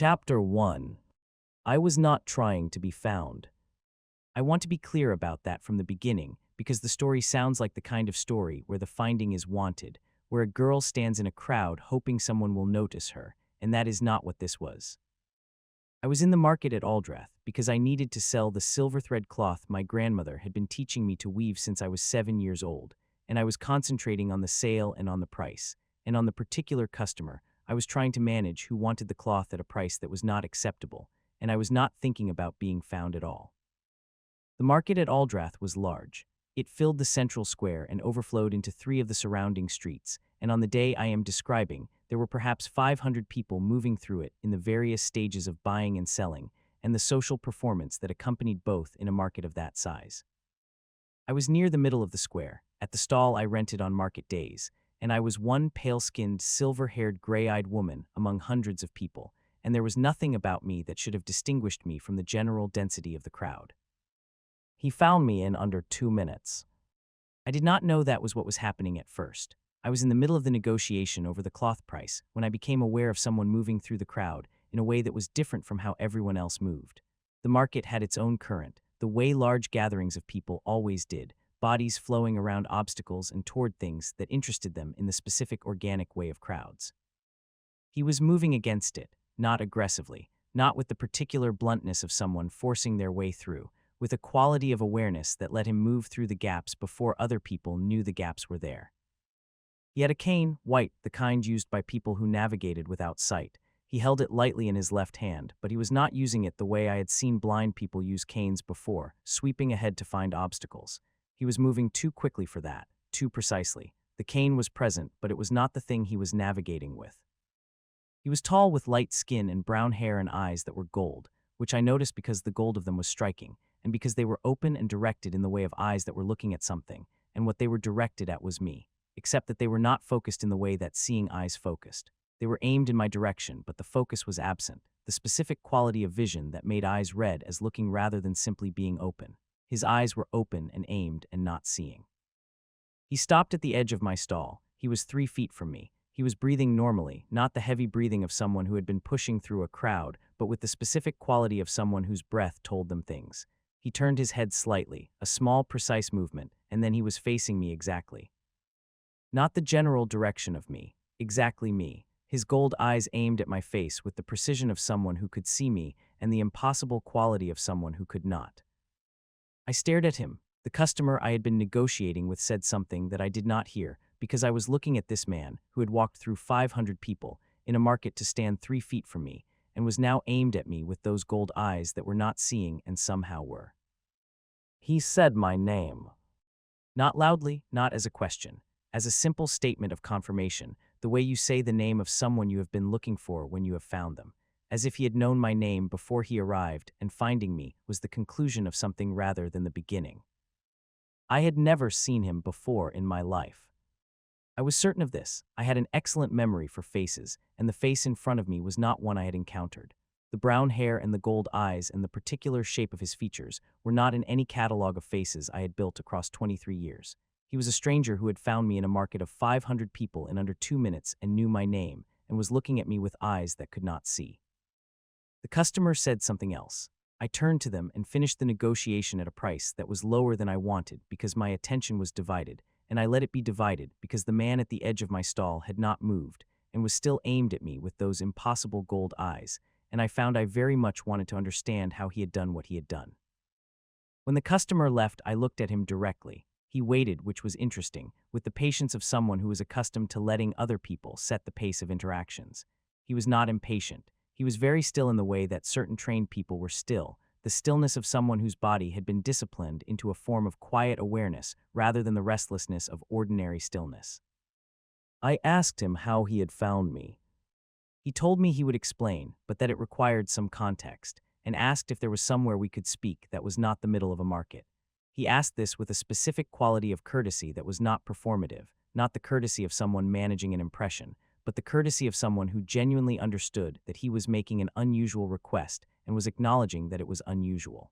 Chapter 1. I was not trying to be found. I want to be clear about that from the beginning, because the story sounds like the kind of story where the finding is wanted, where a girl stands in a crowd hoping someone will notice her, and that is not what this was. I was in the market at Aldrath because I needed to sell the silver thread cloth my grandmother had been teaching me to weave since I was 7 years old, and I was concentrating on the sale and on the price, and on the particular customer I was trying to manage who wanted the cloth at a price that was not acceptable, and I was not thinking about being found at all. The market at Aldrath was large. It filled the central square and overflowed into 3 of the surrounding streets, and on the day I am describing, there were perhaps 500 people moving through it in the various stages of buying and selling, and the social performance that accompanied both in a market of that size. I was near the middle of the square, at the stall I rented on market days, and I was one pale-skinned, silver-haired, gray-eyed woman among hundreds of people, and there was nothing about me that should have distinguished me from the general density of the crowd. He found me in under 2 minutes. I did not know that was what was happening at first. I was in the middle of the negotiation over the cloth price when I became aware of someone moving through the crowd in a way that was different from how everyone else moved. The market had its own current, the way large gatherings of people always did, bodies flowing around obstacles and toward things that interested them in the specific organic way of crowds. He was moving against it, not aggressively, not with the particular bluntness of someone forcing their way through, with a quality of awareness that let him move through the gaps before other people knew the gaps were there. He had a cane, white, the kind used by people who navigated without sight. He held it lightly in his left hand, but he was not using it the way I had seen blind people use canes before, sweeping ahead to find obstacles. He was moving too quickly for that, too precisely. The cane was present, but it was not the thing he was navigating with. He was tall with light skin and brown hair and eyes that were gold, which I noticed because the gold of them was striking, and because they were open and directed in the way of eyes that were looking at something, and what they were directed at was me, except that they were not focused in the way that seeing eyes focused. They were aimed in my direction, but the focus was absent, the specific quality of vision that made eyes red as looking rather than simply being open. His eyes were open and aimed and not seeing. He stopped at the edge of my stall. He was 3 feet from me. He was breathing normally, not the heavy breathing of someone who had been pushing through a crowd, but with the specific quality of someone whose breath told them things. He turned his head slightly, a small, precise movement, and then he was facing me exactly. Not the general direction of me, exactly me. His gold eyes aimed at my face with the precision of someone who could see me and the impossible quality of someone who could not. I stared at him. The customer I had been negotiating with said something that I did not hear because I was looking at this man who had walked through 500 people in a market to stand 3 feet from me and was now aimed at me with those gold eyes that were not seeing and somehow were. He said my name. Not loudly, not as a question, as a simple statement of confirmation, the way you say the name of someone you have been looking for when you have found them, as if he had known my name before he arrived and finding me was the conclusion of something rather than the beginning. I had never seen him before in my life. I was certain of this. I had an excellent memory for faces, and the face in front of me was not one I had encountered. The brown hair and the gold eyes and the particular shape of his features were not in any catalog of faces I had built across 23 years. He was a stranger who had found me in a market of 500 people in under 2 minutes and knew my name, and was looking at me with eyes that could not see. The customer said something else. I turned to them and finished the negotiation at a price that was lower than I wanted because my attention was divided, and I let it be divided because the man at the edge of my stall had not moved and was still aimed at me with those impossible gold eyes, and I found I very much wanted to understand how he had done what he had done. When the customer left, I looked at him directly. He waited, which was interesting, with the patience of someone who was accustomed to letting other people set the pace of interactions. He was not impatient. He was very still in the way that certain trained people were still, the stillness of someone whose body had been disciplined into a form of quiet awareness rather than the restlessness of ordinary stillness. I asked him how he had found me. He told me he would explain, but that it required some context, and asked if there was somewhere we could speak that was not the middle of a market. He asked this with a specific quality of courtesy that was not performative, not the courtesy of someone managing an impression, but the courtesy of someone who genuinely understood that he was making an unusual request and was acknowledging that it was unusual.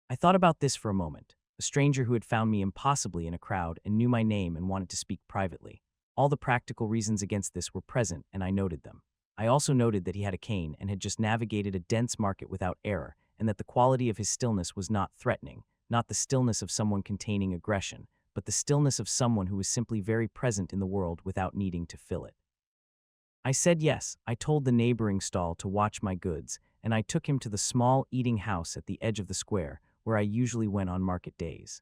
I thought about this for a moment, a stranger who had found me impossibly in a crowd and knew my name and wanted to speak privately. All the practical reasons against this were present, and I noted them. I also noted that he had a cane and had just navigated a dense market without error, and that the quality of his stillness was not threatening, not the stillness of someone containing aggression, but the stillness of someone who was simply very present in the world without needing to fill it. I said yes. I told the neighboring stall to watch my goods, and I took him to the small eating house at the edge of the square, where I usually went on market days.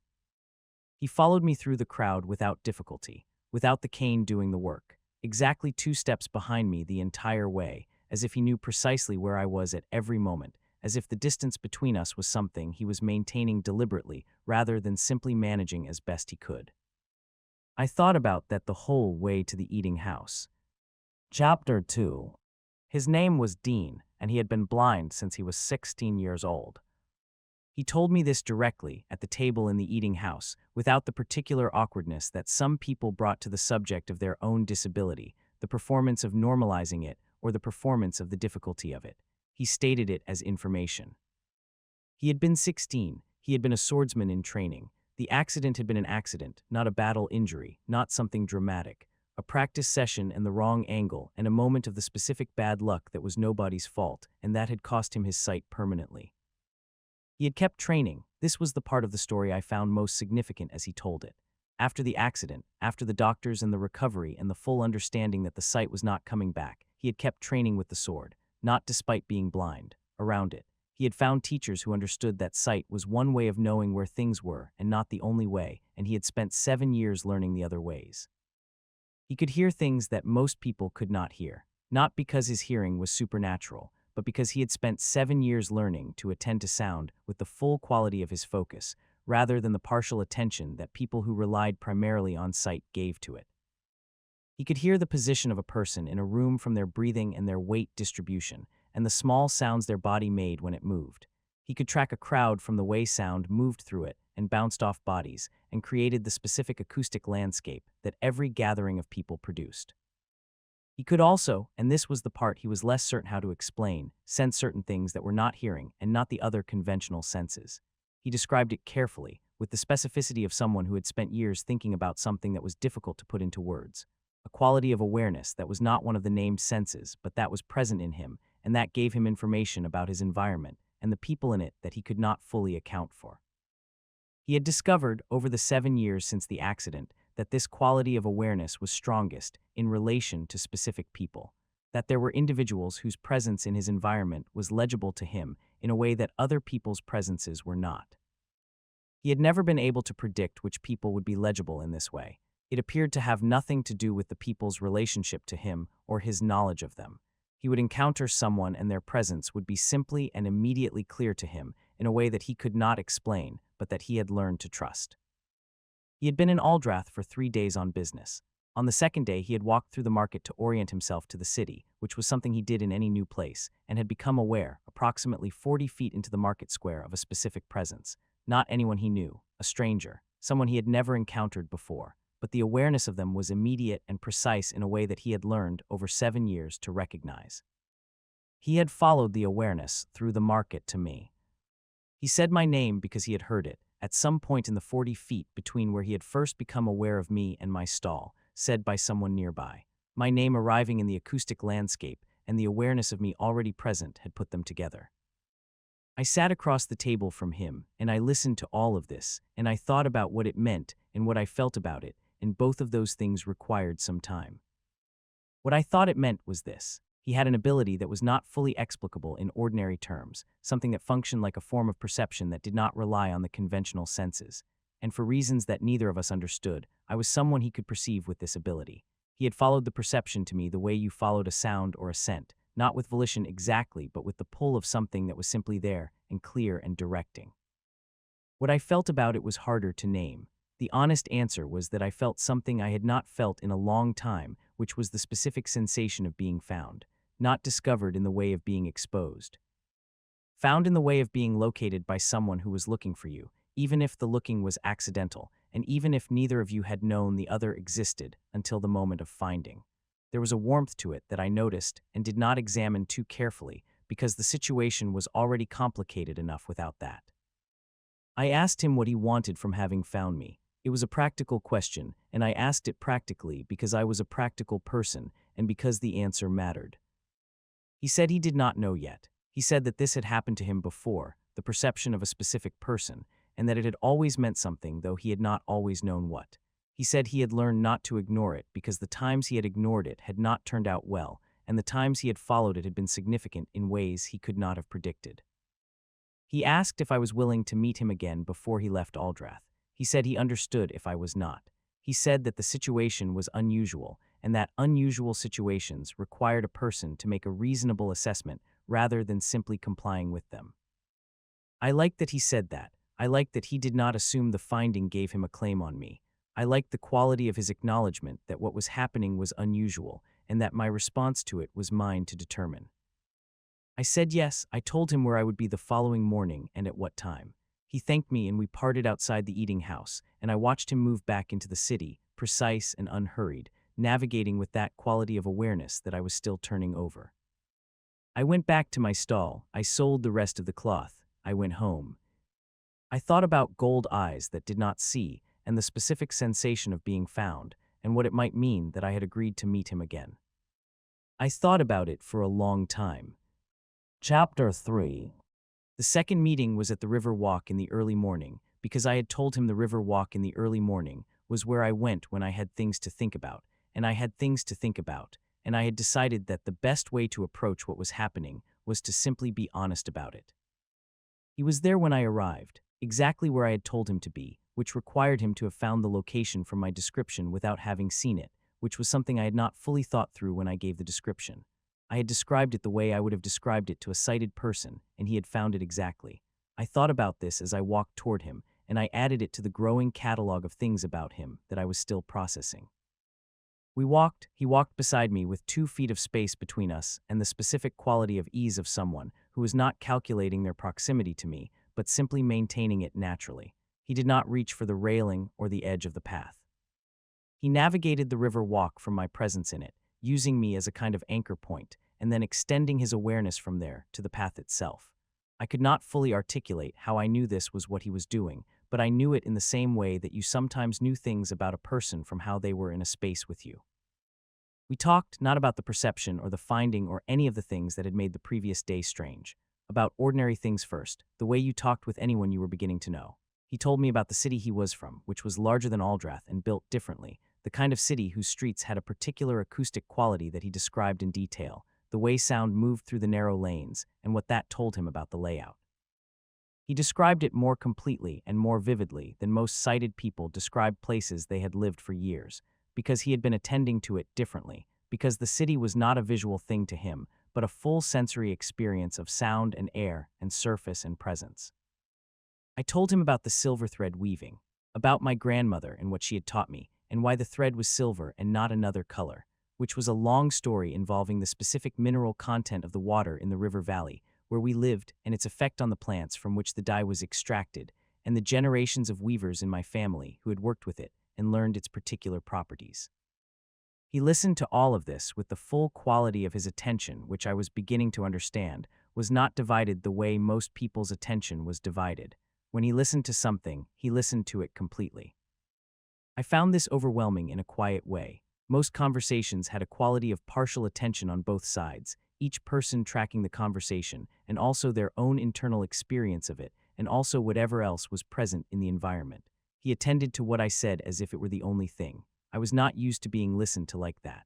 He followed me through the crowd without difficulty, without the cane doing the work, exactly 2 steps behind me the entire way, as if he knew precisely where I was at every moment, as if the distance between us was something he was maintaining deliberately rather than simply managing as best he could. I thought about that the whole way to the eating house. Chapter 2. His name was Dean, and he had been blind since he was 16 years old. He told me this directly at the table in the eating house, without the particular awkwardness that some people brought to the subject of their own disability, the performance of normalizing it, or the performance of the difficulty of it. He stated it as information. He had been 16. He had been a swordsman in training. The accident had been an accident, not a battle injury, not something dramatic. A practice session and the wrong angle, and a moment of the specific bad luck that was nobody's fault, and that had cost him his sight permanently. He had kept training. This was the part of the story I found most significant as he told it. After the accident, after the doctors and the recovery and the full understanding that the sight was not coming back, he had kept training with the sword, not despite being blind, around it. He had found teachers who understood that sight was one way of knowing where things were and not the only way, and he had spent 7 years learning the other ways. He could hear things that most people could not hear, not because his hearing was supernatural, but because he had spent 7 years learning to attend to sound with the full quality of his focus, rather than the partial attention that people who relied primarily on sight gave to it. He could hear the position of a person in a room from their breathing and their weight distribution, and the small sounds their body made when it moved. He could track a crowd from the way sound moved through it and bounced off bodies, and created the specific acoustic landscape that every gathering of people produced. He could also, and this was the part he was less certain how to explain, sense certain things that were not hearing and not the other conventional senses. He described it carefully, with the specificity of someone who had spent years thinking about something that was difficult to put into words. A quality of awareness that was not one of the named senses, but that was present in him, and that gave him information about his environment and the people in it that he could not fully account for. He had discovered, over the 7 years since the accident, that this quality of awareness was strongest in relation to specific people, that there were individuals whose presence in his environment was legible to him in a way that other people's presences were not. He had never been able to predict which people would be legible in this way. It appeared to have nothing to do with the people's relationship to him or his knowledge of them. He would encounter someone and their presence would be simply and immediately clear to him in a way that he could not explain, but that he had learned to trust. He had been in Aldrath for 3 days on business. On the second day, he had walked through the market to orient himself to the city, which was something he did in any new place, and had become aware, approximately 40 feet into the market square, of a specific presence. Not anyone he knew, a stranger, someone he had never encountered before, but the awareness of them was immediate and precise in a way that he had learned over 7 years to recognize. He had followed the awareness through the market to me. He said my name because he had heard it, at some point in the 40 feet between where he had first become aware of me and my stall, said by someone nearby. My name arriving in the acoustic landscape and the awareness of me already present had put them together. I sat across the table from him, and I listened to all of this, and I thought about what it meant and what I felt about it, and both of those things required some time. What I thought it meant was this. He had an ability that was not fully explicable in ordinary terms, something that functioned like a form of perception that did not rely on the conventional senses. And for reasons that neither of us understood, I was someone he could perceive with this ability. He had followed the perception to me the way you followed a sound or a scent, not with volition exactly, but with the pull of something that was simply there and clear and directing. What I felt about it was harder to name. The honest answer was that I felt something I had not felt in a long time, which was the specific sensation of being found, not discovered in the way of being exposed. Found in the way of being located by someone who was looking for you, even if the looking was accidental, and even if neither of you had known the other existed until the moment of finding. There was a warmth to it that I noticed and did not examine too carefully because the situation was already complicated enough without that. I asked him what he wanted from having found me. It was a practical question, and I asked it practically because I was a practical person and because the answer mattered. He said he did not know yet. He said that this had happened to him before, the perception of a specific person, and that it had always meant something, though he had not always known what. He said he had learned not to ignore it because the times he had ignored it had not turned out well, and the times he had followed it had been significant in ways he could not have predicted. He asked if I was willing to meet him again before he left Aldrath. He said he understood if I was not. He said that the situation was unusual, and that unusual situations required a person to make a reasonable assessment rather than simply complying with them. I liked that he said that. I liked that he did not assume the finding gave him a claim on me. I liked the quality of his acknowledgement that what was happening was unusual, and that my response to it was mine to determine. I said yes. I told him where I would be the following morning and at what time. He thanked me and we parted outside the eating house, and I watched him move back into the city, precise and unhurried, navigating with that quality of awareness that I was still turning over. I went back to my stall. I sold the rest of the cloth. I went home. I thought about gold eyes that did not see, and the specific sensation of being found, and what it might mean that I had agreed to meet him again. I thought about it for a long time. Chapter 3. The second meeting was at the river walk in the early morning, because I had told him the river walk in the early morning was where I went when I had things to think about, and I had things to think about, and I had decided that the best way to approach what was happening was to simply be honest about it. He was there when I arrived, exactly where I had told him to be, which required him to have found the location from my description without having seen it, which was something I had not fully thought through when I gave the description. I had described it the way I would have described it to a sighted person, and he had found it exactly. I thought about this as I walked toward him, and I added it to the growing catalog of things about him that I was still processing. He walked beside me with 2 feet of space between us and the specific quality of ease of someone who was not calculating their proximity to me, but simply maintaining it naturally. He did not reach for the railing or the edge of the path. He navigated the river walk from my presence in it, using me as a kind of anchor point, and then extending his awareness from there to the path itself. I could not fully articulate how I knew this was what he was doing, but I knew it in the same way that you sometimes knew things about a person from how they were in a space with you. We talked not about the perception or the finding or any of the things that had made the previous day strange. About ordinary things first, the way you talked with anyone you were beginning to know. He told me about the city he was from, which was larger than Aldrath and built differently, the kind of city whose streets had a particular acoustic quality that he described in detail, the way sound moved through the narrow lanes, and what that told him about the layout. He described it more completely and more vividly than most sighted people describe places they had lived for years, because he had been attending to it differently, because the city was not a visual thing to him, but a full sensory experience of sound and air and surface and presence. I told him about the silver thread weaving, about my grandmother and what she had taught me, and why the thread was silver and not another color, which was a long story involving the specific mineral content of the water in the river valley, where we lived, and its effect on the plants from which the dye was extracted, and the generations of weavers in my family who had worked with it and learned its particular properties. He listened to all of this with the full quality of his attention, which I was beginning to understand, was not divided the way most people's attention was divided. When he listened to something, he listened to it completely. I found this overwhelming in a quiet way. Most conversations had a quality of partial attention on both sides, each person tracking the conversation, and also their own internal experience of it, and also whatever else was present in the environment. He attended to what I said as if it were the only thing. I was not used to being listened to like that.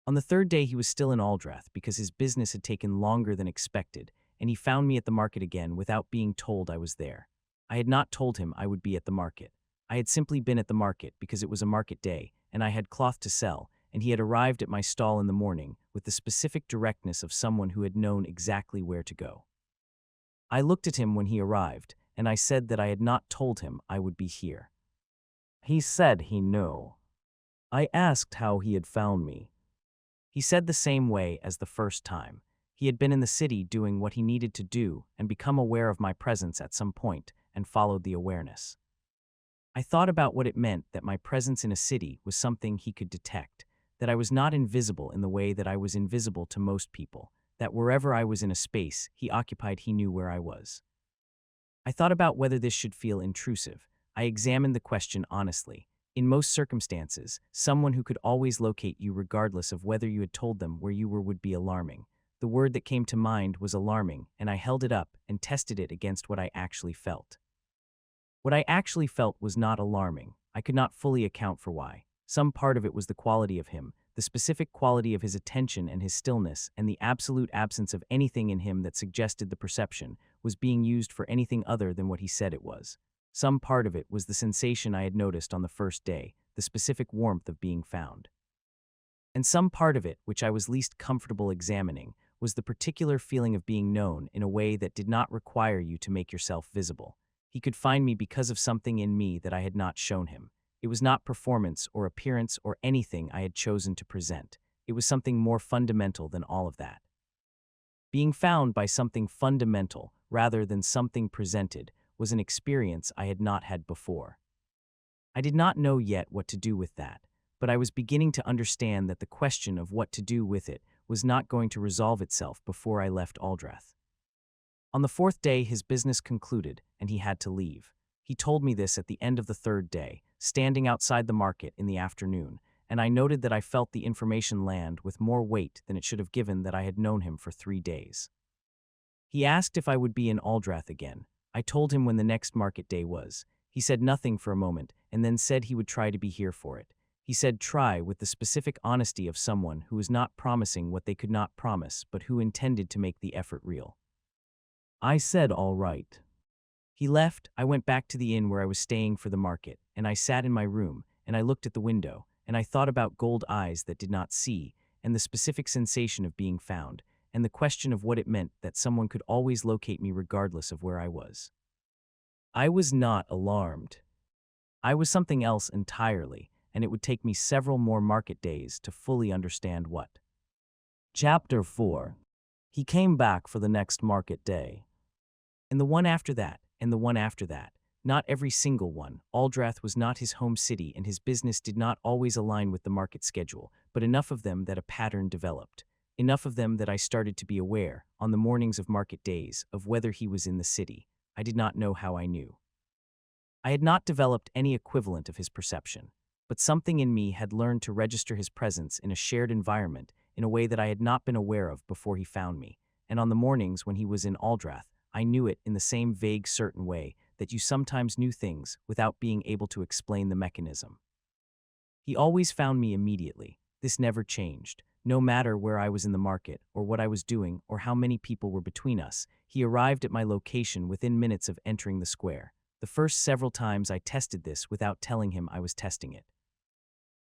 On the third day he was still in Aldrath because his business had taken longer than expected, and he found me at the market again without being told I was there. I had not told him I would be at the market. I had simply been at the market because it was a market day, and I had cloth to sell, and he had arrived at my stall in the morning with the specific directness of someone who had known exactly where to go. I looked at him when he arrived, and I said that I had not told him I would be here. He said he knew. I asked how he had found me. He said the same way as the first time. He had been in the city doing what he needed to do and become aware of my presence at some point and followed the awareness. I thought about what it meant that my presence in a city was something he could detect, that I was not invisible in the way that I was invisible to most people, that wherever I was in a space he occupied he knew where I was. I thought about whether this should feel intrusive. I examined the question honestly. In most circumstances, someone who could always locate you regardless of whether you had told them where you were would be alarming. the word that came to mind was alarming, and I held it up and tested it against what I actually felt. What I actually felt was not alarming. I could not fully account for why. Some part of it was the quality of him, the specific quality of his attention and his stillness, and the absolute absence of anything in him that suggested the perception was being used for anything other than what he said it was. Some part of it was the sensation I had noticed on the first day, the specific warmth of being found. And some part of it, which I was least comfortable examining, was the particular feeling of being known in a way that did not require you to make yourself visible. He could find me because of something in me that I had not shown him. It was not performance or appearance or anything I had chosen to present. It was something more fundamental than all of that. Being found by something fundamental rather than something presented was an experience I had not had before. I did not know yet what to do with that, but I was beginning to understand that the question of what to do with it was not going to resolve itself before I left Aldrath. On the fourth day, his business concluded, and he had to leave. He told me this at the end of the third day, standing outside the market in the afternoon, and I noted that I felt the information land with more weight than it should have given that I had known him for 3 days. He asked if I would be in Aldrath again. I told him when the next market day was. He said nothing for a moment, and then said he would try to be here for it. He said try with the specific honesty of someone who was not promising what they could not promise, but who intended to make the effort real. I said all right. He left. I went back to the inn where I was staying for the market, and I sat in my room, and I looked at the window, and I thought about gold eyes that did not see, and the specific sensation of being found, and the question of what it meant that someone could always locate me regardless of where I was. I was not alarmed. I was something else entirely, and it would take me several more market days to fully understand what. Chapter 4. He came back for the next market day. And the one after that, and the one after that. Not every single one. Aldrath was not his home city, and his business did not always align with the market schedule, but enough of them that a pattern developed. Enough of them that I started to be aware, on the mornings of market days, of whether he was in the city. I did not know how I knew. I had not developed any equivalent of his perception, but something in me had learned to register his presence in a shared environment in a way that I had not been aware of before he found me, and on the mornings when he was in Aldrath, I knew it in the same vague, certain way that you sometimes knew things without being able to explain the mechanism. He always found me immediately. This never changed. No matter where I was in the market, or what I was doing, or how many people were between us, he arrived at my location within minutes of entering the square. The first several times I tested this without telling him I was testing it.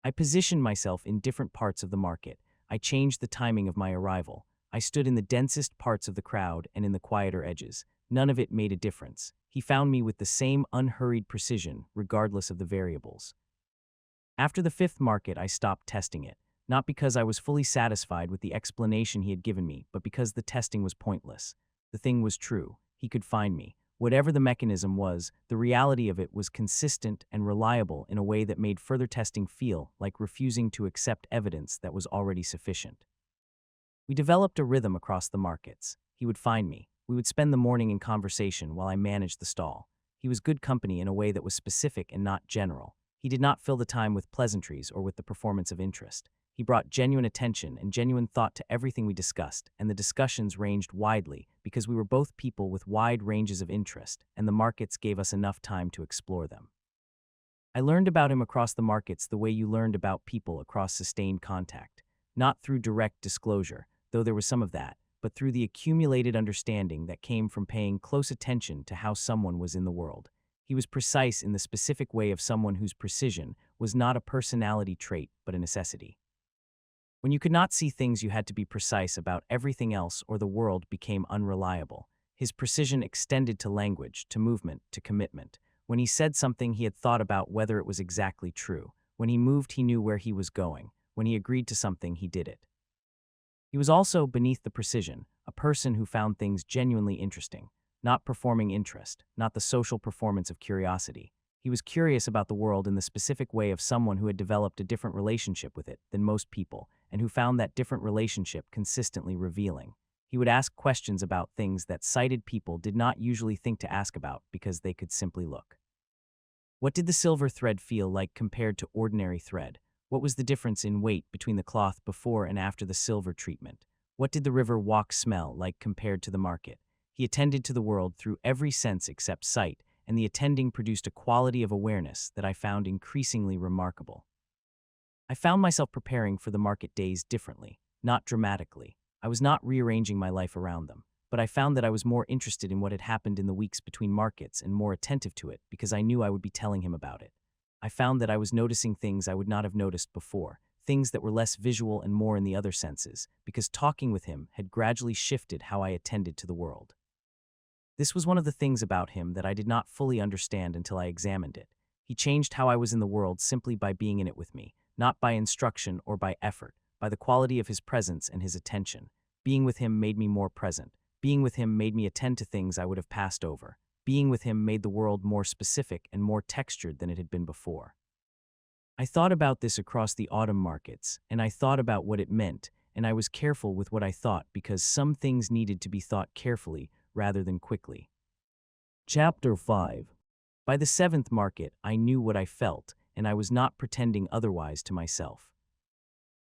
I positioned myself in different parts of the market. I changed the timing of my arrival. I stood in the densest parts of the crowd and in the quieter edges. None of it made a difference. He found me with the same unhurried precision, regardless of the variables. After the fifth market, I stopped testing it, not because I was fully satisfied with the explanation he had given me, but because the testing was pointless. The thing was true. He could find me. Whatever the mechanism was, the reality of it was consistent and reliable in a way that made further testing feel like refusing to accept evidence that was already sufficient. We developed a rhythm across the markets. He would find me. We would spend the morning in conversation while I managed the stall. He was good company in a way that was specific and not general. He did not fill the time with pleasantries or with the performance of interest. He brought genuine attention and genuine thought to everything we discussed, and the discussions ranged widely because we were both people with wide ranges of interest, and the markets gave us enough time to explore them. I learned about him across the markets the way you learned about people across sustained contact, not through direct disclosure, though there was some of that, but through the accumulated understanding that came from paying close attention to how someone was in the world. He was precise in the specific way of someone whose precision was not a personality trait but a necessity. When you could not see things, you had to be precise about everything else or the world became unreliable. His precision extended to language, to movement, to commitment. When he said something, he had thought about whether it was exactly true. When he moved, he knew where he was going. When he agreed to something, he did it. He was also, beneath the precision, a person who found things genuinely interesting, not performing interest, not the social performance of curiosity. He was curious about the world in the specific way of someone who had developed a different relationship with it than most people, and who found that different relationship consistently revealing. He would ask questions about things that sighted people did not usually think to ask about because they could simply look. What did the silver thread feel like compared to ordinary thread? What was the difference in weight between the cloth before and after the silver treatment? What did the river walk smell like compared to the market? He attended to the world through every sense except sight, and the attending produced a quality of awareness that I found increasingly remarkable. I found myself preparing for the market days differently, not dramatically. I was not rearranging my life around them, but I found that I was more interested in what had happened in the weeks between markets and more attentive to it because I knew I would be telling him about it. I found that I was noticing things I would not have noticed before, things that were less visual and more in the other senses, because talking with him had gradually shifted how I attended to the world. This was one of the things about him that I did not fully understand until I examined it. He changed how I was in the world simply by being in it with me, not by instruction or by effort, by the quality of his presence and his attention. Being with him made me more present. Being with him made me attend to things I would have passed over. Being with him made the world more specific and more textured than it had been before. I thought about this across the autumn markets, and I thought about what it meant, and I was careful with what I thought because some things needed to be thought carefully rather than quickly. Chapter 5. By the seventh market, I knew what I felt, and I was not pretending otherwise to myself.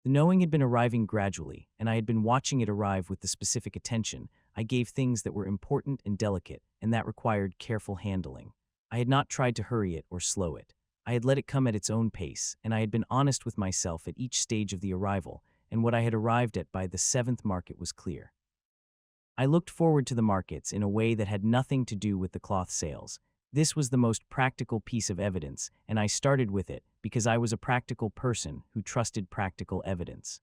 The knowing had been arriving gradually, and I had been watching it arrive with the specific attention. I gave things that were important and delicate, and that required careful handling. I had not tried to hurry it or slow it. I had let it come at its own pace, and I had been honest with myself at each stage of the arrival, and what I had arrived at by the seventh market was clear. I looked forward to the markets in a way that had nothing to do with the cloth sales. This was the most practical piece of evidence, and I started with it because I was a practical person who trusted practical evidence.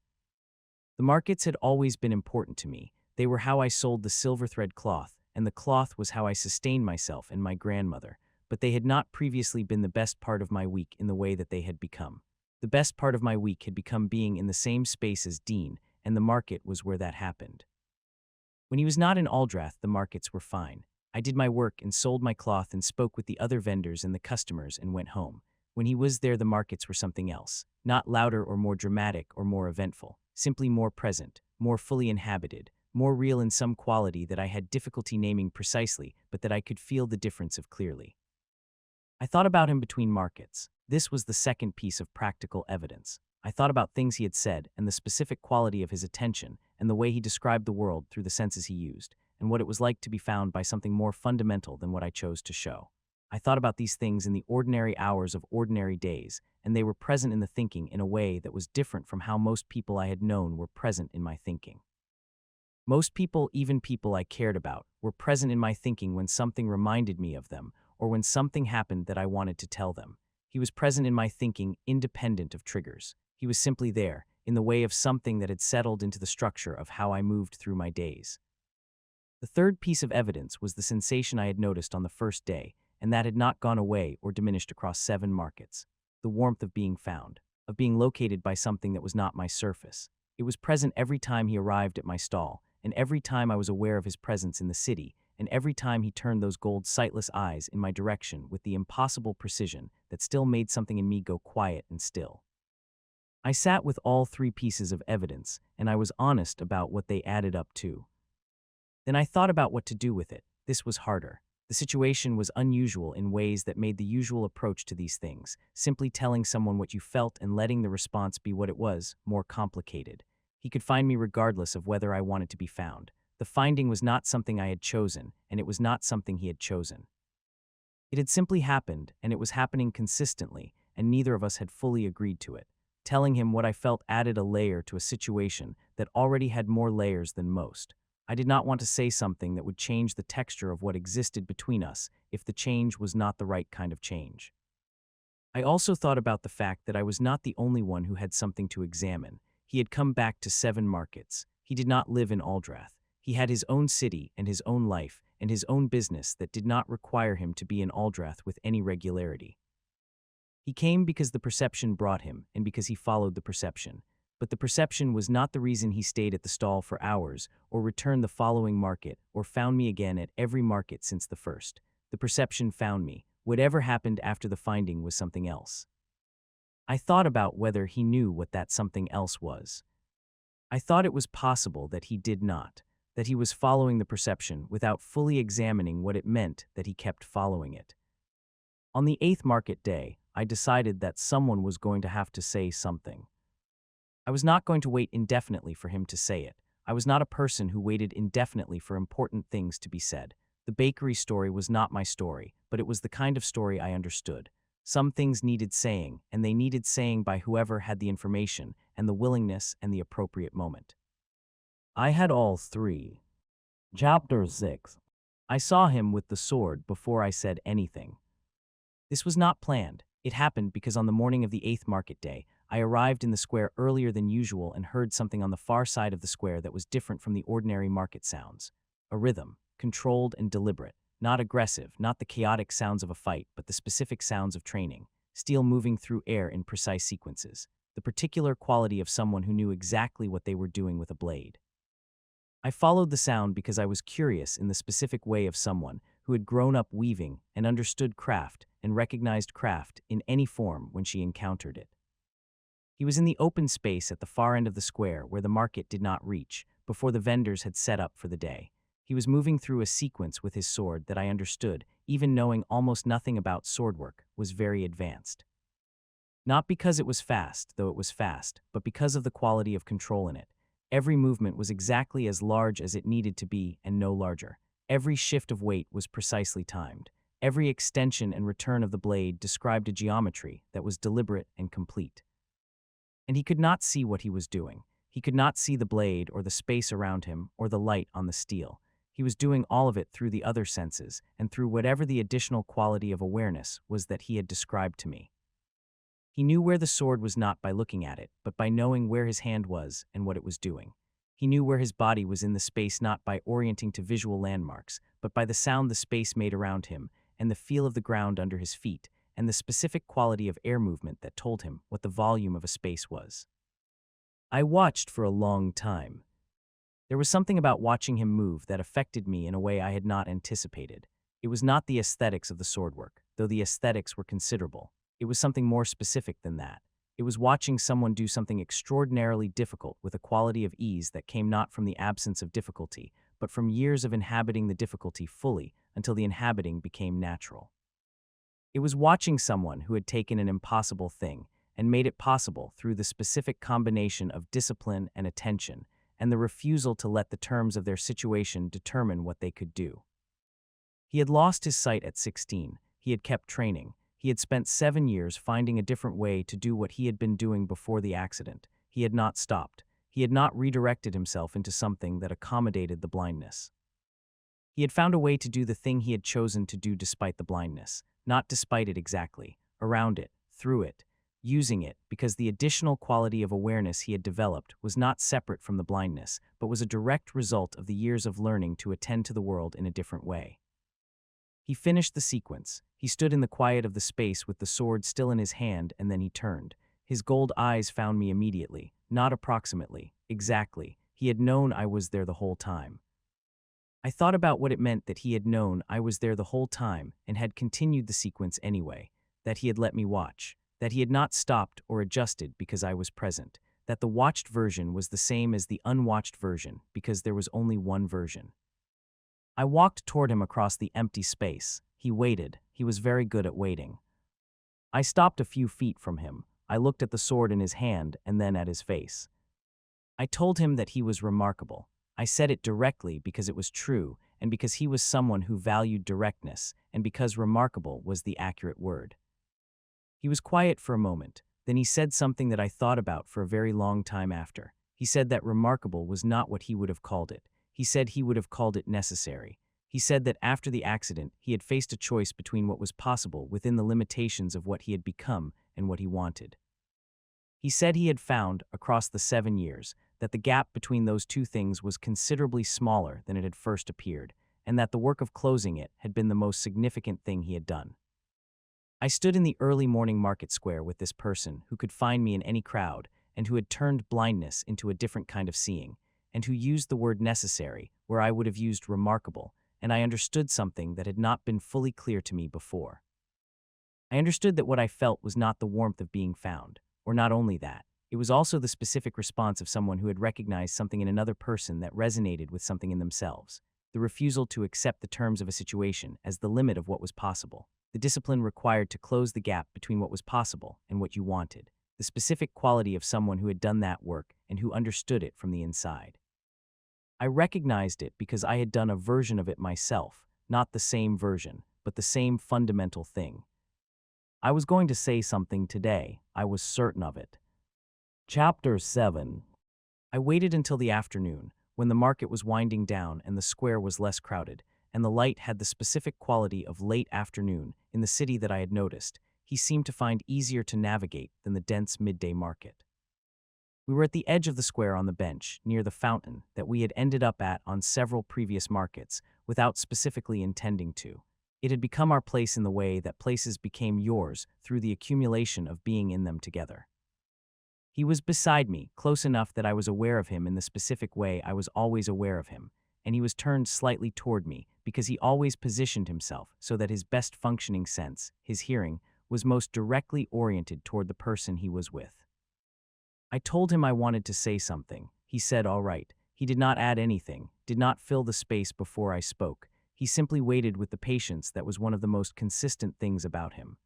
The markets had always been important to me. They were how I sold the silver thread cloth, and the cloth was how I sustained myself and my grandmother, but they had not previously been the best part of my week in the way that they had become. The best part of my week had become being in the same space as Dean, and the market was where that happened. When he was not in Aldrath, the markets were fine. I did my work and sold my cloth and spoke with the other vendors and the customers and went home. When he was there, the markets were something else, not louder or more dramatic or more eventful, simply more present, more fully inhabited, more real in some quality that I had difficulty naming precisely, but that I could feel the difference of clearly. I thought about him between markets. This was the second piece of practical evidence. I thought about things he had said and the specific quality of his attention and the way he described the world through the senses he used, and what it was like to be found by something more fundamental than what I chose to show. I thought about these things in the ordinary hours of ordinary days, and they were present in the thinking in a way that was different from how most people I had known were present in my thinking. Most people, even people I cared about, were present in my thinking when something reminded me of them, or when something happened that I wanted to tell them. He was present in my thinking independent of triggers. He was simply there, in the way of something that had settled into the structure of how I moved through my days. The third piece of evidence was the sensation I had noticed on the first day, and that had not gone away or diminished across 7 markets. The warmth of being found, of being located by something that was not my surface. It was present every time he arrived at my stall, and every time I was aware of his presence in the city, and every time he turned those gold sightless eyes in my direction with the impossible precision that still made something in me go quiet and still. I sat with all 3 pieces of evidence, and I was honest about what they added up to. Then I thought about what to do with it. This was harder. The situation was unusual in ways that made the usual approach to these things, simply telling someone what you felt and letting the response be what it was, more complicated. He could find me regardless of whether I wanted to be found. The finding was not something I had chosen, and it was not something he had chosen. It had simply happened, and it was happening consistently, and neither of us had fully agreed to it. Telling him what I felt added a layer to a situation that already had more layers than most. I did not want to say something that would change the texture of what existed between us if the change was not the right kind of change. I also thought about the fact that I was not the only one who had something to examine. He had come back to 7 markets. He did not live in Aldrath. He had his own city and his own life and his own business that did not require him to be in Aldrath with any regularity. He came because the perception brought him and because he followed the perception. But the perception was not the reason he stayed at the stall for hours or returned the following market or found me again at every market since the first. The perception found me. Whatever happened after the finding was something else. I thought about whether he knew what that something else was. I thought it was possible that he did not, that he was following the perception without fully examining what it meant that he kept following it. On the 8th market day, I decided that someone was going to have to say something. I was not going to wait indefinitely for him to say it. I was not a person who waited indefinitely for important things to be said. The bakery story was not my story, but it was the kind of story I understood. Some things needed saying, and they needed saying by whoever had the information and the willingness and the appropriate moment. I had all three. Chapter 6. I saw him with the sword before I said anything. This was not planned. It happened because on the morning of the 8th market day, I arrived in the square earlier than usual and heard something on the far side of the square that was different from the ordinary market sounds. A rhythm, controlled and deliberate, not aggressive, not the chaotic sounds of a fight, but the specific sounds of training, steel moving through air in precise sequences, the particular quality of someone who knew exactly what they were doing with a blade. I followed the sound because I was curious in the specific way of someone who had grown up weaving and understood craft and recognized craft in any form when she encountered it. He was in the open space at the far end of the square where the market did not reach, before the vendors had set up for the day. He was moving through a sequence with his sword that I understood, even knowing almost nothing about swordwork, was very advanced. Not because it was fast, though it was fast, but because of the quality of control in it. Every movement was exactly as large as it needed to be and no larger. Every shift of weight was precisely timed. Every extension and return of the blade described a geometry that was deliberate and complete. And he could not see what he was doing. He could not see the blade or the space around him or the light on the steel. He was doing all of it through the other senses and through whatever the additional quality of awareness was that he had described to me. He knew where the sword was not by looking at it, but by knowing where his hand was and what it was doing. He knew where his body was in the space not by orienting to visual landmarks, but by the sound the space made around him and the feel of the ground under his feet and the specific quality of air movement that told him what the volume of a space was. I watched for a long time. There was something about watching him move that affected me in a way I had not anticipated. It was not the aesthetics of the swordwork, though the aesthetics were considerable. It was something more specific than that. It was watching someone do something extraordinarily difficult with a quality of ease that came not from the absence of difficulty, but from years of inhabiting the difficulty fully until the inhabiting became natural. It was watching someone who had taken an impossible thing and made it possible through the specific combination of discipline and attention and the refusal to let the terms of their situation determine what they could do. He had lost his sight at 16. He had kept training. He had spent 7 years finding a different way to do what he had been doing before the accident. He had not stopped. He had not redirected himself into something that accommodated the blindness. He had found a way to do the thing he had chosen to do despite the blindness, not despite it exactly, around it, through it, using it because the additional quality of awareness he had developed was not separate from the blindness, but was a direct result of the years of learning to attend to the world in a different way. He finished the sequence. He stood in the quiet of the space with the sword still in his hand, and then he turned. His gold eyes found me immediately, not approximately, exactly. He had known I was there the whole time. I thought about what it meant that he had known I was there the whole time and had continued the sequence anyway, that he had let me watch, that he had not stopped or adjusted because I was present, that the watched version was the same as the unwatched version because there was only one version. I walked toward him across the empty space. He waited. He was very good at waiting. I stopped a few feet from him. I looked at the sword in his hand and then at his face. I told him that he was remarkable. I said it directly because it was true and because he was someone who valued directness and because remarkable was the accurate word. He was quiet for a moment. Then he said something that I thought about for a very long time after. He said that remarkable was not what he would have called it. He said he would have called it necessary. He said that after the accident, he had faced a choice between what was possible within the limitations of what he had become and what he wanted. He said he had found, across the 7 years, that the gap between those two things was considerably smaller than it had first appeared, and that the work of closing it had been the most significant thing he had done. I stood in the early morning market square with this person who could find me in any crowd and who had turned blindness into a different kind of seeing, and who used the word necessary where I would have used remarkable, and I understood something that had not been fully clear to me before. I understood that what I felt was not the warmth of being found, or not only that, it was also the specific response of someone who had recognized something in another person that resonated with something in themselves, the refusal to accept the terms of a situation as the limit of what was possible, the discipline required to close the gap between what was possible and what you wanted, the specific quality of someone who had done that work and who understood it from the inside. I recognized it because I had done a version of it myself, not the same version, but the same fundamental thing. I was going to say something today, I was certain of it. Chapter 7. I waited until the afternoon, when the market was winding down and the square was less crowded, and the light had the specific quality of late afternoon in the city that I had noticed. He seemed to find easier to navigate than the dense midday market. We were at the edge of the square on the bench, near the fountain that we had ended up at on several previous markets, without specifically intending to. It had become our place in the way that places became yours through the accumulation of being in them together. He was beside me, close enough that I was aware of him in the specific way I was always aware of him, and he was turned slightly toward me because he always positioned himself so that his best functioning sense, his hearing, was most directly oriented toward the person he was with. I told him I wanted to say something. He said all right. He did not add anything, did not fill the space before I spoke. He simply waited with the patience that was one of the most consistent things about him.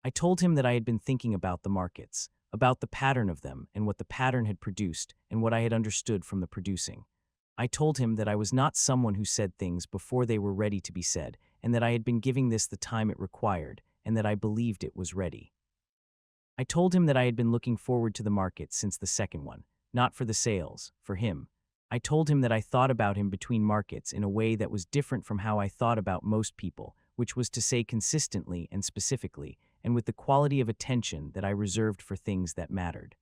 I told him that I had been thinking about the markets, about the pattern of them and what the pattern had produced and what I had understood from the producing. I told him that I was not someone who said things before they were ready to be said, and that I had been giving this the time it required, and that I believed it was ready. I told him that I had been looking forward to the market since the second one, not for the sales, for him. I told him that I thought about him between markets in a way that was different from how I thought about most people, which was to say consistently and specifically, and with the quality of attention that I reserved for things that mattered.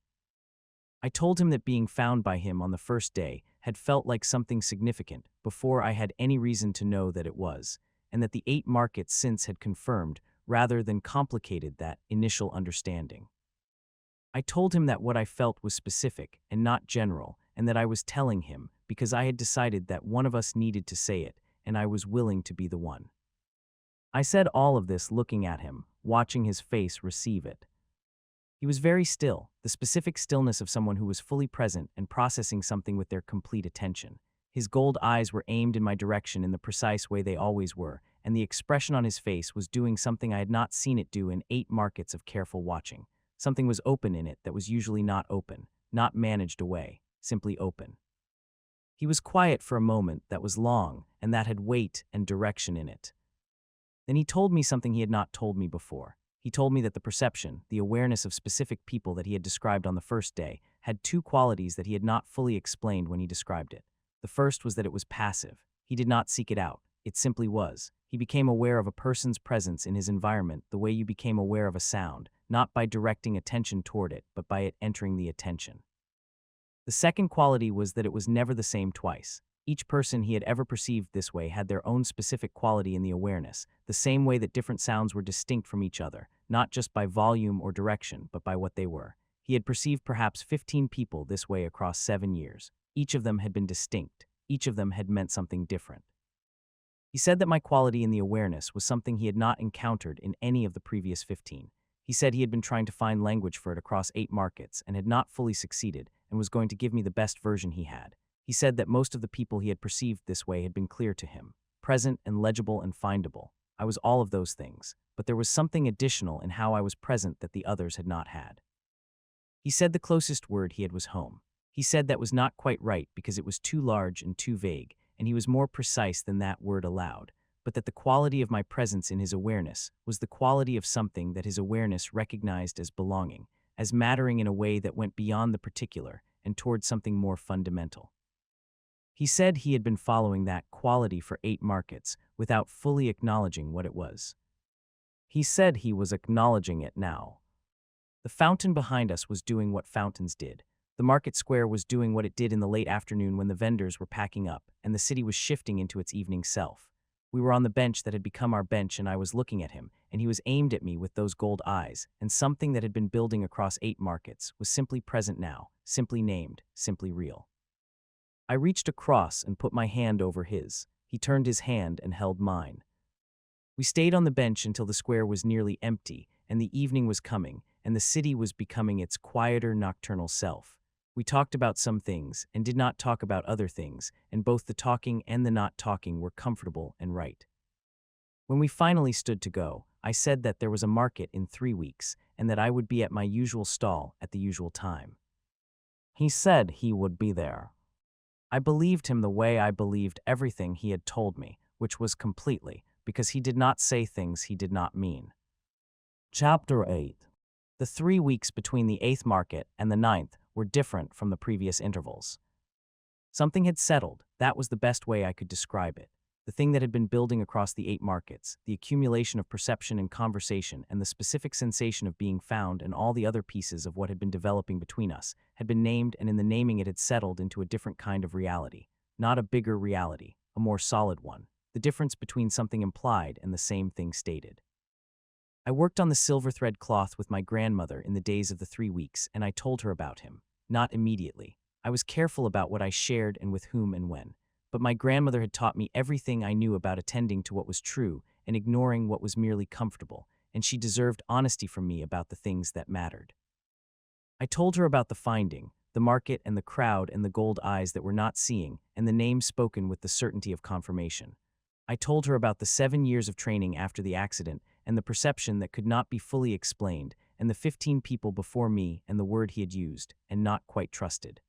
I told him that being found by him on the first day had felt like something significant before I had any reason to know that it was, and that the 8 markets since had confirmed, rather than complicated, that initial understanding. I told him that what I felt was specific and not general, and that I was telling him because I had decided that one of us needed to say it, and I was willing to be the one. I said all of this looking at him, watching his face receive it. He was very still, the specific stillness of someone who was fully present and processing something with their complete attention. His gold eyes were aimed in my direction in the precise way they always were, and the expression on his face was doing something I had not seen it do in 8 markets of careful watching. Something was open in it that was usually not open, not managed away, simply open. He was quiet for a moment that was long, and that had weight and direction in it. Then he told me something he had not told me before. He told me that the perception, the awareness of specific people that he had described on the first day, had 2 qualities that he had not fully explained when he described it. The first was that it was passive. He did not seek it out. It simply was. He became aware of a person's presence in his environment the way you became aware of a sound, not by directing attention toward it, but by it entering the attention. The second quality was that it was never the same twice. Each person he had ever perceived this way had their own specific quality in the awareness, the same way that different sounds were distinct from each other, not just by volume or direction, but by what they were. He had perceived perhaps 15 people this way across 7 years. Each of them had been distinct. Each of them had meant something different. He said that my quality in the awareness was something he had not encountered in any of the previous 15. He said he had been trying to find language for it across 8 markets and had not fully succeeded and was going to give me the best version he had. He said that most of the people he had perceived this way had been clear to him, present and legible and findable. I was all of those things, but there was something additional in how I was present that the others had not had. He said the closest word he had was home. He said that was not quite right because it was too large and too vague, and he was more precise than that word allowed, but that the quality of my presence in his awareness was the quality of something that his awareness recognized as belonging, as mattering in a way that went beyond the particular and toward something more fundamental. He said he had been following that quality for 8 markets without fully acknowledging what it was. He said he was acknowledging it now. The fountain behind us was doing what fountains did. The market square was doing what it did in the late afternoon when the vendors were packing up, and the city was shifting into its evening self. We were on the bench that had become our bench, and I was looking at him, and he was aimed at me with those gold eyes, and something that had been building across 8 markets was simply present now, simply named, simply real. I reached across and put my hand over his. He turned his hand and held mine. We stayed on the bench until the square was nearly empty, and the evening was coming, and the city was becoming its quieter nocturnal self. We talked about some things and did not talk about other things, and both the talking and the not talking were comfortable and right. When we finally stood to go, I said that there was a market in 3 weeks, and that I would be at my usual stall at the usual time. He said he would be there. I believed him the way I believed everything he had told me, which was completely, because he did not say things he did not mean. Chapter 8. The 3 weeks between the 8th market and the 9th were different from the previous intervals. Something had settled, that was the best way I could describe it. The thing that had been building across the 8 markets, the accumulation of perception and conversation and the specific sensation of being found and all the other pieces of what had been developing between us, had been named, and in the naming it had settled into a different kind of reality. Not a bigger reality, a more solid one. The difference between something implied and the same thing stated. I worked on the silver thread cloth with my grandmother in the days of the 3 weeks, and I told her about him. Not immediately. I was careful about what I shared and with whom and when. But my grandmother had taught me everything I knew about attending to what was true and ignoring what was merely comfortable, and she deserved honesty from me about the things that mattered. I told her about the finding, the market and the crowd and the gold eyes that were not seeing, and the name spoken with the certainty of confirmation. I told her about the 7 years of training after the accident and the perception that could not be fully explained, and the 15 people before me and the word he had used, and not quite trusted.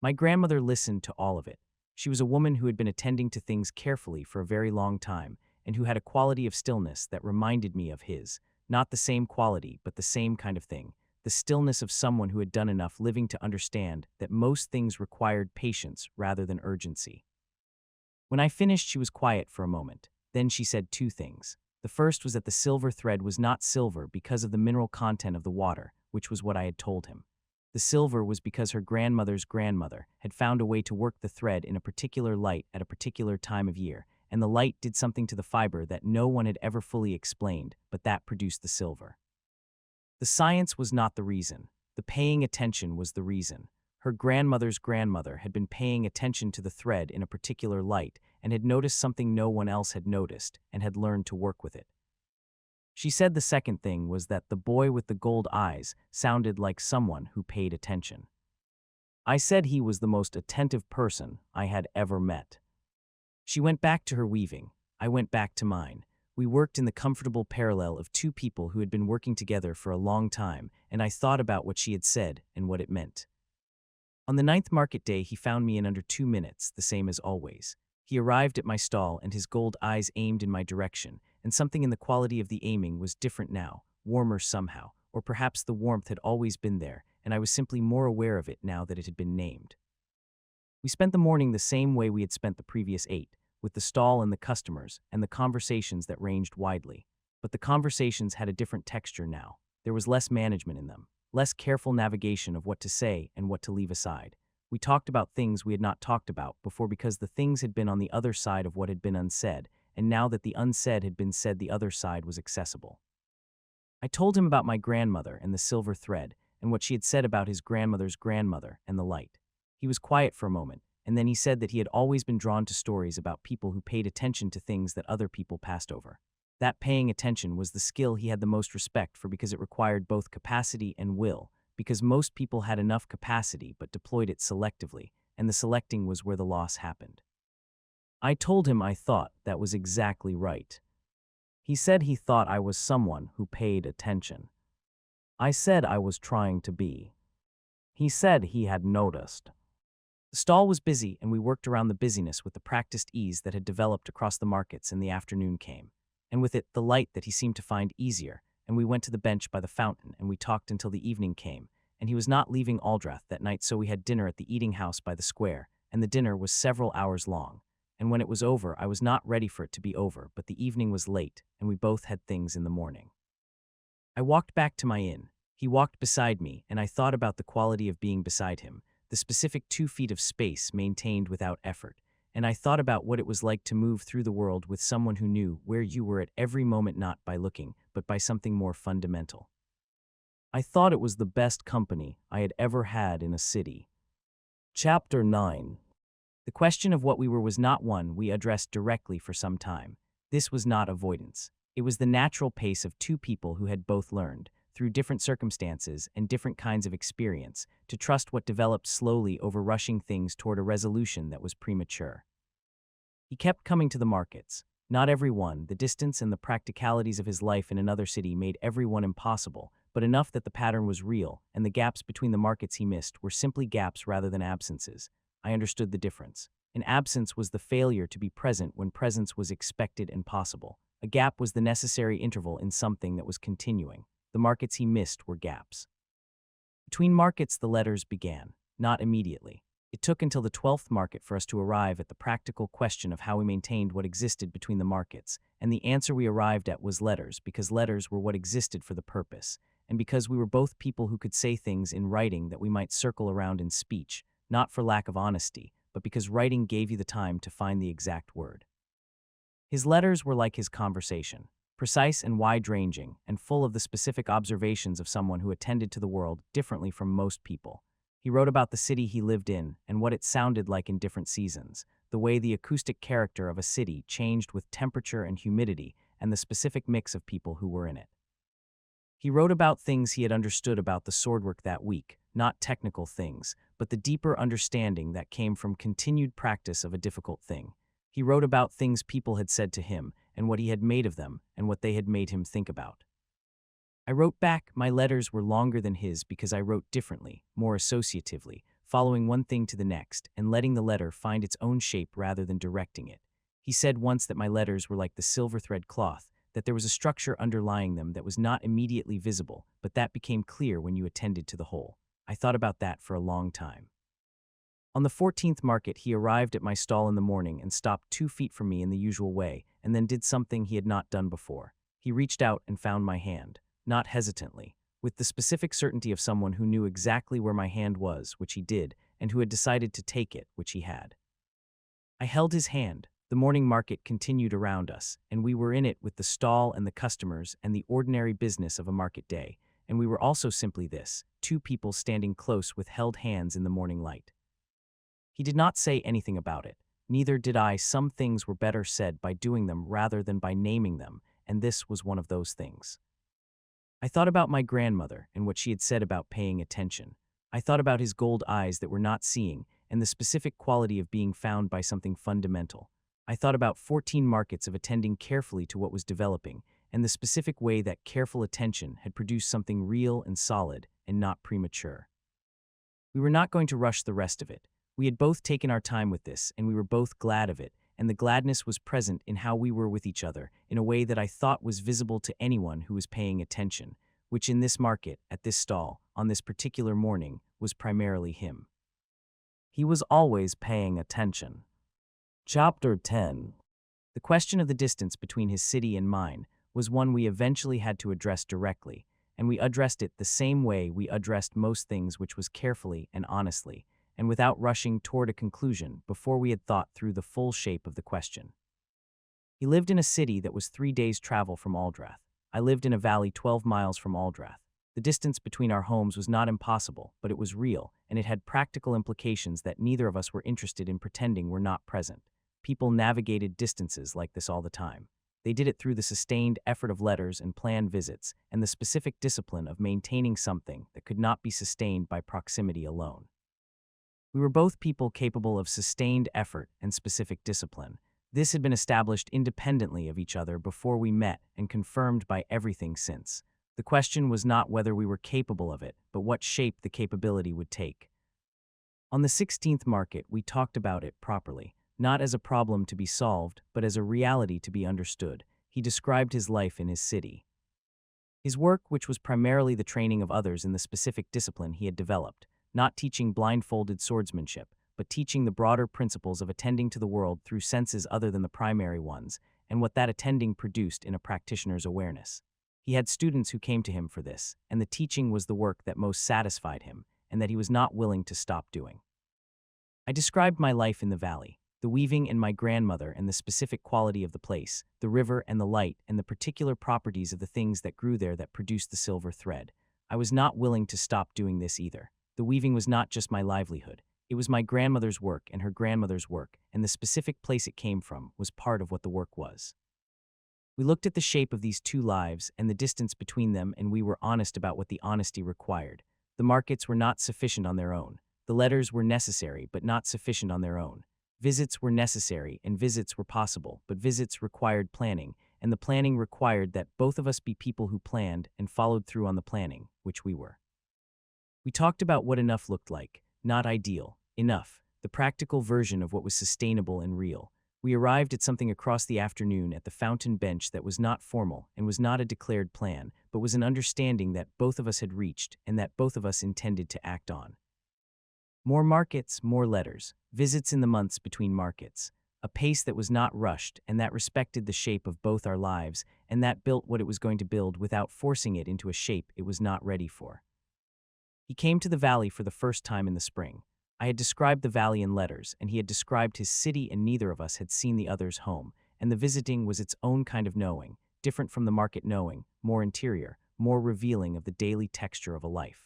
My grandmother listened to all of it. She was a woman who had been attending to things carefully for a very long time, and who had a quality of stillness that reminded me of his. Not the same quality, but the same kind of thing. The stillness of someone who had done enough living to understand that most things required patience rather than urgency. When I finished, she was quiet for a moment. Then she said 2 things. The first was that the silver thread was not silver because of the mineral content of the water, which was what I had told him. The silver was because her grandmother's grandmother had found a way to work the thread in a particular light at a particular time of year, and the light did something to the fiber that no one had ever fully explained, but that produced the silver. The science was not the reason. The paying attention was the reason. Her grandmother's grandmother had been paying attention to the thread in a particular light and had noticed something no one else had noticed and had learned to work with it. She said the second thing was that the boy with the gold eyes sounded like someone who paid attention. I said he was the most attentive person I had ever met. She went back to her weaving. I went back to mine. We worked in the comfortable parallel of 2 people who had been working together for a long time, and I thought about what she had said and what it meant. On the 9th market day, he found me in under 2 minutes, the same as always. He arrived at my stall, and his gold eyes aimed in my direction, and something in the quality of the aiming was different now, warmer somehow, or perhaps the warmth had always been there, and I was simply more aware of it now that it had been named. We spent the morning the same way we had spent the previous 8, with the stall and the customers, and the conversations that ranged widely. But the conversations had a different texture now. There was less management in them, less careful navigation of what to say and what to leave aside. We talked about things we had not talked about before because the things had been on the other side of what had been unsaid, and now that the unsaid had been said, the other side was accessible. I told him about my grandmother and the silver thread, and what she had said about his grandmother's grandmother and the light. He was quiet for a moment, and then he said that he had always been drawn to stories about people who paid attention to things that other people passed over. That paying attention was the skill he had the most respect for because it required both capacity and will, because most people had enough capacity but deployed it selectively, and the selecting was where the loss happened. I told him I thought that was exactly right. He said he thought I was someone who paid attention. I said I was trying to be. He said he had noticed. The stall was busy, and we worked around the busyness with the practiced ease that had developed across the markets, and the afternoon came. And with it, the light that he seemed to find easier, and we went to the bench by the fountain, and we talked until the evening came, and he was not leaving Aldrath that night, so we had dinner at the eating house by the square, and the dinner was several hours long. And when it was over, I was not ready for it to be over, but the evening was late, and we both had things in the morning. I walked back to my inn. He walked beside me, and I thought about the quality of being beside him, the specific 2 feet of space maintained without effort, and I thought about what it was like to move through the world with someone who knew where you were at every moment, not by looking, but by something more fundamental. I thought it was the best company I had ever had in a city. Chapter 9. The question of what we were was not one we addressed directly for some time. This was not avoidance. It was the natural pace of 2 people who had both learned, through different circumstances and different kinds of experience, to trust what developed slowly over rushing things toward a resolution that was premature. He kept coming to the markets. Not every one, the distance and the practicalities of his life in another city made every one impossible, but enough that the pattern was real, and the gaps between the markets he missed were simply gaps rather than absences. I understood the difference. An absence was the failure to be present when presence was expected and possible. A gap was the necessary interval in something that was continuing. The markets he missed were gaps. Between markets, the letters began, not immediately. It took until the 12th market for us to arrive at the practical question of how we maintained what existed between the markets, and the answer we arrived at was letters, because letters were what existed for the purpose, and because we were both people who could say things in writing that we might circle around in speech, not for lack of honesty, but because writing gave you the time to find the exact word. His letters were like his conversation, precise and wide-ranging, and full of the specific observations of someone who attended to the world differently from most people. He wrote about the city he lived in and what it sounded like in different seasons, the way the acoustic character of a city changed with temperature and humidity, and the specific mix of people who were in it. He wrote about things he had understood about the swordwork that week, not technical things, but the deeper understanding that came from continued practice of a difficult thing. He wrote about things people had said to him, and what he had made of them, and what they had made him think about. I wrote back. My letters were longer than his because I wrote differently, more associatively, following one thing to the next, and letting the letter find its own shape rather than directing it. He said once that my letters were like the silver thread cloth, that there was a structure underlying them that was not immediately visible, but that became clear when you attended to the whole. I thought about that for a long time. On the 14th market, he arrived at my stall in the morning and stopped 2 feet from me in the usual way, and then did something he had not done before. He reached out and found my hand, not hesitantly, with the specific certainty of someone who knew exactly where my hand was, which he did, and who had decided to take it, which he had. I held his hand. The morning market continued around us, and we were in it with the stall and the customers and the ordinary business of a market day, and we were also simply this, 2 people standing close with held hands in the morning light. He did not say anything about it. Neither did I. Some things were better said by doing them rather than by naming them, and this was one of those things. I thought about my grandmother and what she had said about paying attention. I thought about his gold eyes that were not seeing, and the specific quality of being found by something fundamental. I thought about 14 markets of attending carefully to what was developing, and the specific way that careful attention had produced something real and solid and not premature. We were not going to rush the rest of it. We had both taken our time with this, and we were both glad of it, and the gladness was present in how we were with each other in a way that I thought was visible to anyone who was paying attention, which in this market, at this stall, on this particular morning, was primarily him. He was always paying attention. Chapter 10. The question of the distance between his city and mine was one we eventually had to address directly, and we addressed it the same way we addressed most things, which was carefully and honestly, and without rushing toward a conclusion before we had thought through the full shape of the question. He lived in a city that was 3 days' travel from Aldrath. I lived in a valley 12 miles from Aldrath. The distance between our homes was not impossible, but it was real, and it had practical implications that neither of us were interested in pretending were not present. People navigated distances like this all the time. They did it through the sustained effort of letters and planned visits, and the specific discipline of maintaining something that could not be sustained by proximity alone. We were both people capable of sustained effort and specific discipline. This had been established independently of each other before we met and confirmed by everything since. The question was not whether we were capable of it, but what shape the capability would take. On the 16th market, we talked about it properly, not as a problem to be solved, but as a reality to be understood. He described his life in his city. His work, which was primarily the training of others in the specific discipline he had developed, not teaching blindfolded swordsmanship, but teaching the broader principles of attending to the world through senses other than the primary ones, and what that attending produced in a practitioner's awareness. He had students who came to him for this, and the teaching was the work that most satisfied him, and that he was not willing to stop doing. I described my life in the valley, the weaving and my grandmother and the specific quality of the place, the river and the light and the particular properties of the things that grew there that produced the silver thread. I was not willing to stop doing this either. The weaving was not just my livelihood. It was my grandmother's work and her grandmother's work, and the specific place it came from was part of what the work was. We looked at the shape of these 2 lives and the distance between them, and we were honest about what the honesty required. The markets were not sufficient on their own. The letters were necessary, but not sufficient on their own. Visits were necessary, and visits were possible, but visits required planning, and the planning required that both of us be people who planned and followed through on the planning, which we were. We talked about what enough looked like, not ideal, enough, the practical version of what was sustainable and real. We arrived at something across the afternoon at the fountain bench that was not formal and was not a declared plan, but was an understanding that both of us had reached and that both of us intended to act on. More markets, more letters, visits in the months between markets, a pace that was not rushed and that respected the shape of both our lives and that built what it was going to build without forcing it into a shape it was not ready for. He came to the valley for the first time in the spring. I had described the valley in letters, and he had described his city, and neither of us had seen the other's home, and the visiting was its own kind of knowing, different from the market knowing, more interior, more revealing of the daily texture of a life.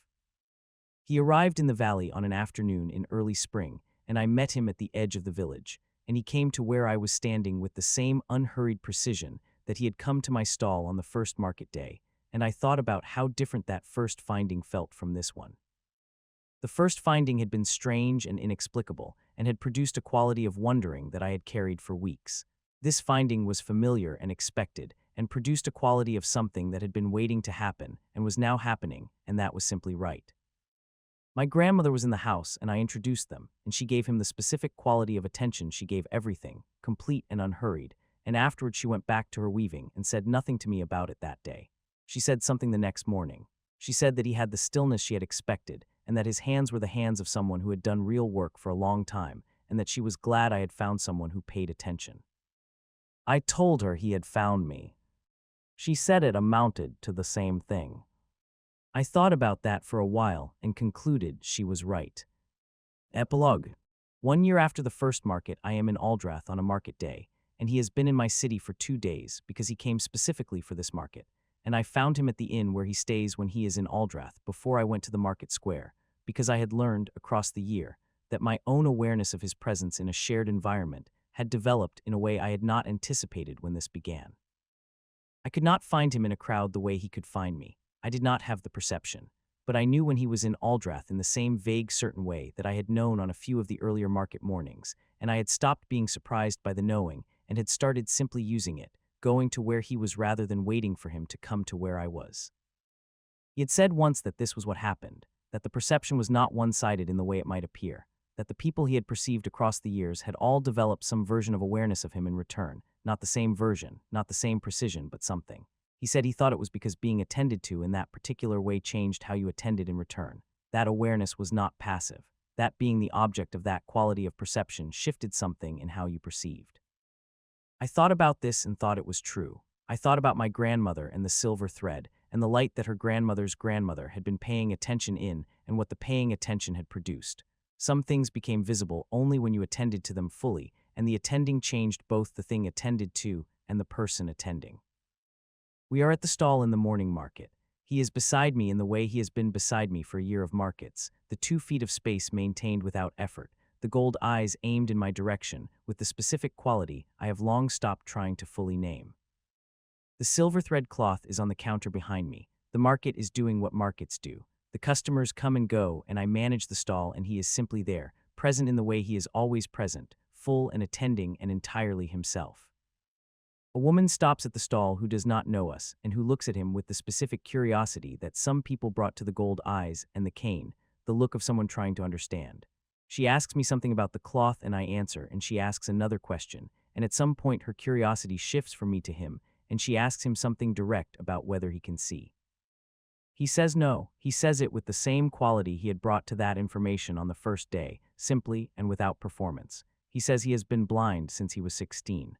He arrived in the valley on an afternoon in early spring, and I met him at the edge of the village, and he came to where I was standing with the same unhurried precision that he had come to my stall on the first market day, and I thought about how different that first finding felt from this one. The first finding had been strange and inexplicable, and had produced a quality of wondering that I had carried for weeks. This finding was familiar and expected, and produced a quality of something that had been waiting to happen, and was now happening, and that was simply right. My grandmother was in the house, and I introduced them, and she gave him the specific quality of attention she gave everything, complete and unhurried, and afterward she went back to her weaving and said nothing to me about it that day. She said something the next morning. She said that he had the stillness she had expected, and that his hands were the hands of someone who had done real work for a long time, and that she was glad I had found someone who paid attention. I told her he had found me. She said it amounted to the same thing. I thought about that for a while and concluded she was right. Epilogue. 1 year after the first market, I am in Aldrath on a market day, and he has been in my city for 2 days because he came specifically for this market, and I found him at the inn where he stays when he is in Aldrath before I went to the market square, because I had learned, across the year, that my own awareness of his presence in a shared environment had developed in a way I had not anticipated when this began. I could not find him in a crowd the way he could find me. I did not have the perception, but I knew when he was in Aldrath in the same vague certain way that I had known on a few of the earlier market mornings, and I had stopped being surprised by the knowing and had started simply using it, going to where he was rather than waiting for him to come to where I was. He had said once that this was what happened, that the perception was not one-sided in the way it might appear, that the people he had perceived across the years had all developed some version of awareness of him in return, not the same version, not the same precision, but something. He said he thought it was because being attended to in that particular way changed how you attended in return. That awareness was not passive. That being the object of that quality of perception shifted something in how you perceived. I thought about this and thought it was true. I thought about my grandmother and the silver thread, and the light that her grandmother's grandmother had been paying attention in and what the paying attention had produced. Some things became visible only when you attended to them fully, and the attending changed both the thing attended to and the person attending. We are at the stall in the morning market. He is beside me in the way he has been beside me for a year of markets, the 2 feet of space maintained without effort, the gold eyes aimed in my direction with the specific quality I have long stopped trying to fully name. The silver thread cloth is on the counter behind me. The market is doing what markets do. The customers come and go, and I manage the stall, and he is simply there, present in the way he is always present, full and attending and entirely himself. A woman stops at the stall who does not know us and who looks at him with the specific curiosity that some people brought to the gold eyes and the cane, the look of someone trying to understand. She asks me something about the cloth and I answer, and she asks another question, and at some point her curiosity shifts from me to him, and she asks him something direct about whether he can see. He says no. He says it with the same quality he had brought to that information on the first day, simply and without performance. He says he has been blind since he was 16.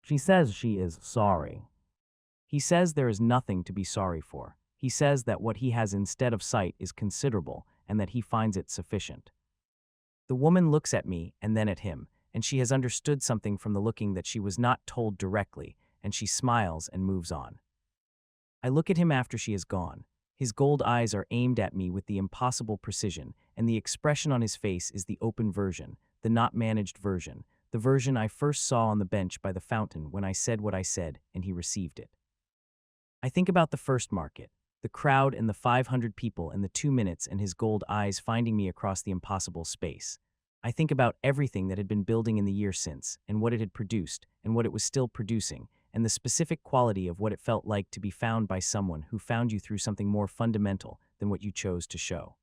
She says she is sorry. He says there is nothing to be sorry for. He says that what he has instead of sight is considerable and that he finds it sufficient. The woman looks at me and then at him, and she has understood something from the looking that she was not told directly, and she smiles and moves on. I look at him after she has gone. His gold eyes are aimed at me with the impossible precision, and the expression on his face is the open version, the not managed version, the version I first saw on the bench by the fountain when I said what I said and he received it. I think about the first market, the crowd and the 500 people and the 2 minutes and his gold eyes finding me across the impossible space. I think about everything that had been building in the year since, and what it had produced, and what it was still producing, and the specific quality of what it felt like to be found by someone who found you through something more fundamental than what you chose to show.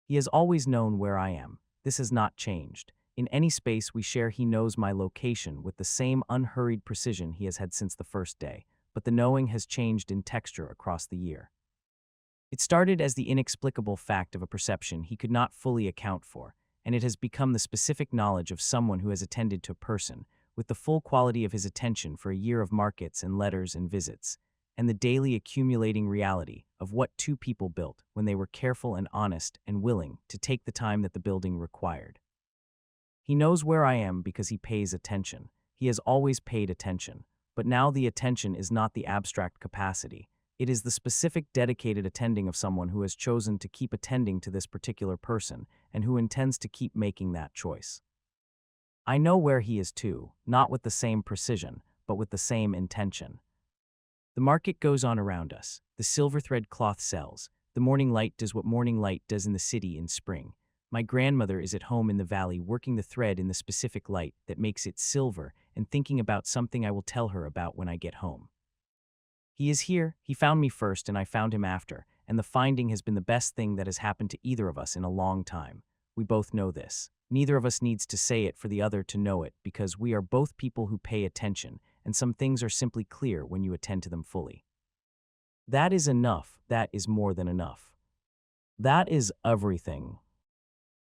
He has always known where I am. This has not changed. In any space we share, he knows my location with the same unhurried precision he has had since the first day, but the knowing has changed in texture across the year. It started as the inexplicable fact of a perception he could not fully account for, and it has become the specific knowledge of someone who has attended to a person, with the full quality of his attention for a year of markets and letters and visits, and the daily accumulating reality of what two people built when they were careful and honest and willing to take the time that the building required. He knows where I am because he pays attention. He has always paid attention, but now the attention is not the abstract capacity. It is the specific dedicated attending of someone who has chosen to keep attending to this particular person and who intends to keep making that choice. I know where he is too, not with the same precision, but with the same intention. The market goes on around us. The silver thread cloth sells. The morning light does what morning light does in the city in spring. My grandmother is at home in the valley working the thread in the specific light that makes it silver and thinking about something I will tell her about when I get home. He is here, he found me first and I found him after, and the finding has been the best thing that has happened to either of us in a long time. We both know this. Neither of us needs to say it for the other to know it because we are both people who pay attention, and some things are simply clear when you attend to them fully. That is enough. That is more than enough. That is everything.